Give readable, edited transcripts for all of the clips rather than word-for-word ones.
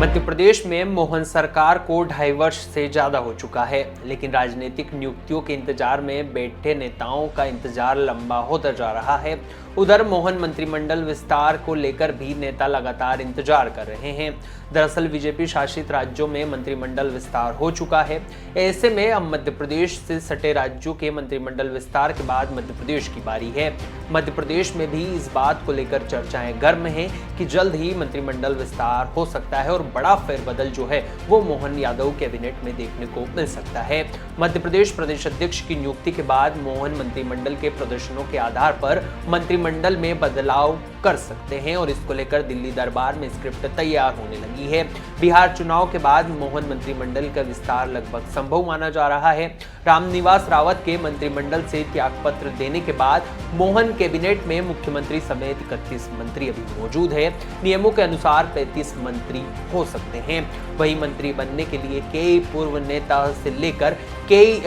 मध्य प्रदेश में मोहन सरकार को 2.5 वर्ष से ज्यादा हो चुका है, लेकिन राजनीतिक नियुक्तियों के इंतजार में बैठे नेताओं का इंतजार लंबा होता जा रहा है। उधर मोहन मंत्रिमंडल विस्तार को लेकर भी नेता लगातार इंतजार कर रहे हैं। दरअसल बीजेपी शासित राज्यों में मंत्रिमंडल विस्तार हो चुका है। ऐसे में अब मध्य प्रदेश से सटे राज्यों के मंत्रिमंडल विस्तार के बाद मध्य प्रदेश की बारी है। मध्य प्रदेश में भी इस बात को लेकर चर्चाएं गर्म हैं कि जल्द ही मंत्रिमंडल विस्तार हो सकता है और बड़ा फेरबदल जो है वो मोहन यादव कैबिनेट में देखने को मिल सकता है। मध्य प्रदेश प्रदेश अध्यक्ष की नियुक्ति के बाद मोहन मंत्रिमंडल के प्रदर्शनों के आधार पर मंत्रिमंडल में बदलाव कर सकते हैं और इसको लेकर दिल्ली दरबार में स्क्रिप्ट तैयार होने लगी है। बिहार चुनाव के बाद मोहन मंत्रिमंडल का विस्तार लगभग संभव माना जा रहा है। रामनिवास रावत के मंत्रिमंडल से त्यागपत्र देने के बाद मोहन कैबिनेट में मुख्यमंत्री समेत 31 मंत्री अभी मौजूद है। नियमों के अनुसार 35 मंत्री हो सकते हैं। वही मंत्री बनने के लिए कई पूर्व नेता से लेकर कई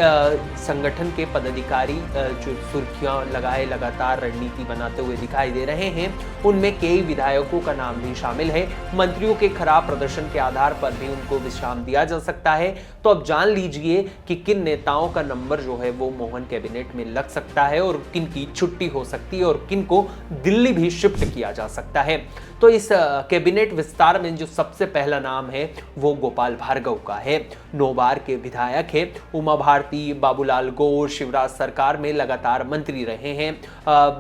संगठन के पदाधिकारी जो सुर्खियां लगाए लगातार रणनीति बनाते हुए दिखाई दे रहे हैं, उनमें कई विधायकों का नाम भी शामिल है। मंत्रियों के खराब प्रदर्शन के आधार पर भी उनको विश्राम दिया जा सकता है। तो अब जान लीजिए कि किन नेताओं का नंबर जो है वो मोहन कैबिनेट में लग सकता है और किन की छुट्टी हो सकती है और किन को दिल्ली भी शिफ्ट किया जा सकता है। तो इस कैबिनेट विस्तार में जो सबसे पहला नाम है वो गोपाल भार्गव का है। 9 बार के विधायक है। उमा भारती, बाबूलाल गौर, शिवराज सरकार में लगातार मंत्री रहे हैं।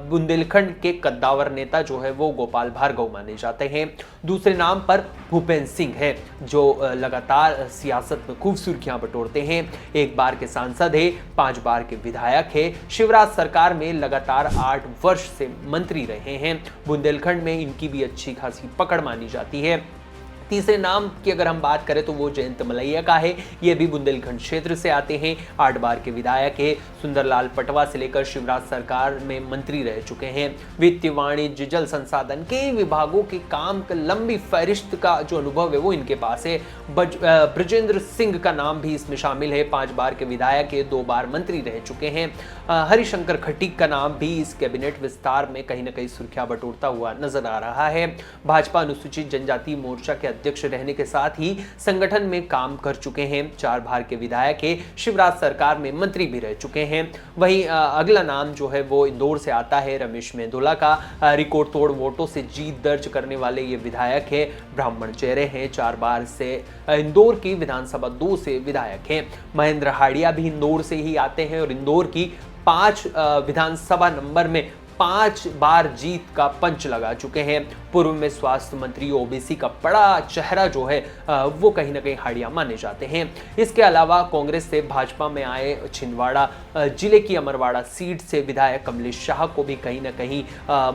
बुंदेलखंड के कद्दावर नेता जो है वो गोपाल भार्गव माने जाते हैं। दूसरे नाम पर भूपेंद्र सिंह है, जो लगातार सियासत में खूब सुर्खियां बटोरते हैं। 1 बार के सांसद है, 5 बार के विधायक है। शिवराज सरकार में लगातार 8 वर्ष से मंत्री रहे हैं। बुंदेलखंड में इनकी भी अच्छी खासी पकड़ मानी जाती है। तीसरे नाम की अगर हम बात करें तो वो जयंत मलैया का है। ये भी बुंदेलखंड क्षेत्र से आते हैं। 8 बार के विधायक है। सुंदरलाल पटवा से लेकर शिवराज सरकार में मंत्री रह चुके हैं। वित्त, वाणिज्य, जल संसाधन के विभागों के काम का लंबी फहरिस्त का जो अनुभव है वो इनके पास है। ब्रजेंद्र सिंह का नाम भी इसमें शामिल है। 5 बार के विधायक है, 2 बार मंत्री रह चुके हैं। हरिशंकर खटीक का नाम भी इस कैबिनेट विस्तार में कहीं ना कहीं सुर्खियां बटोरता हुआ नजर आ रहा है। भाजपा अनुसूचित जनजाति मोर्चा के अध्यक्ष रहने के साथ ही संगठन में काम कर चुके हैं। 4 बार के विधायक है। शिवराज सरकार में मंत्री भी रह चुके हैं। वहीं अगला नाम जो है वो इंदौर से आता है, रमेश मेंदोला का। रिकॉर्ड तोड़ वोटों से जीत दर्ज करने वाले ये विधायक है। ब्राह्मण चेहरे हैं। 4 बार से इंदौर की विधानसभा 2 से विधायक हैं। महेंद्र हाड़िया भी इंदौर से ही आते हैं और इंदौर की 5 विधानसभा नंबर में 5 बार जीत का पंच लगा चुके हैं। पूर्व में स्वास्थ्य मंत्री, ओबीसी का बड़ा चेहरा जो है वो कहीं ना कहीं हाड़िया माने जाते हैं। इसके अलावा कांग्रेस से भाजपा में आए छिंदवाड़ा जिले की अमरवाड़ा सीट से विधायक कमलेश शाह को भी कहीं ना कहीं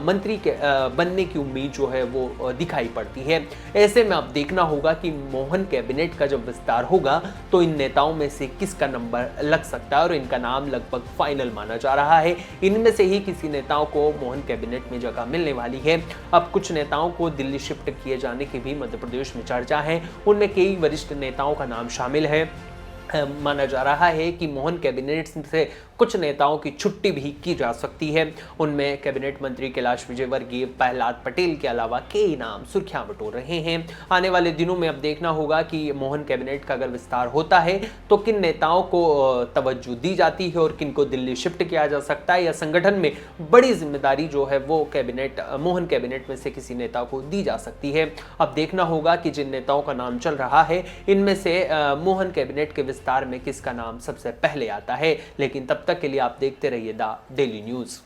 मंत्री के बनने की उम्मीद जो है वो दिखाई पड़ती है। ऐसे में अब देखना होगा कि मोहन कैबिनेट का जब विस्तार होगा तो इन नेताओं में से किसका नंबर लग सकता है और इनका नाम लगभग फाइनल माना जा रहा है। इनमें से ही किसी नेताओं को मोहन कैबिनेट में जगह मिलने वाली है। अब कुछ नेताओं को दिल्ली शिफ्ट किए जाने की भी मध्य प्रदेश में चर्चा है। उनमें कई वरिष्ठ नेताओं का नाम शामिल है। माना जा रहा है कि मोहन कैबिनेट से कुछ नेताओं की छुट्टी भी की जा सकती है। उनमें कैबिनेट मंत्री कैलाश विजयवर्गीय, प्रहलाद पटेल के अलावा कई नाम सुर्खियां बटोर रहे हैं। आने वाले दिनों में अब देखना होगा कि मोहन कैबिनेट का अगर विस्तार होता है तो किन नेताओं को तवज्जो दी जाती है और किन को दिल्ली शिफ्ट किया जा सकता है, या संगठन में बड़ी जिम्मेदारी जो है वो मोहन कैबिनेट में से किसी नेता को दी जा सकती है। अब देखना होगा कि जिन नेताओं का नाम चल रहा है इनमें से मोहन कैबिनेट के विस्तार में किसका नाम सबसे पहले आता है। लेकिन तब तक के लिए आप देखते रहिए द डेली न्यूज।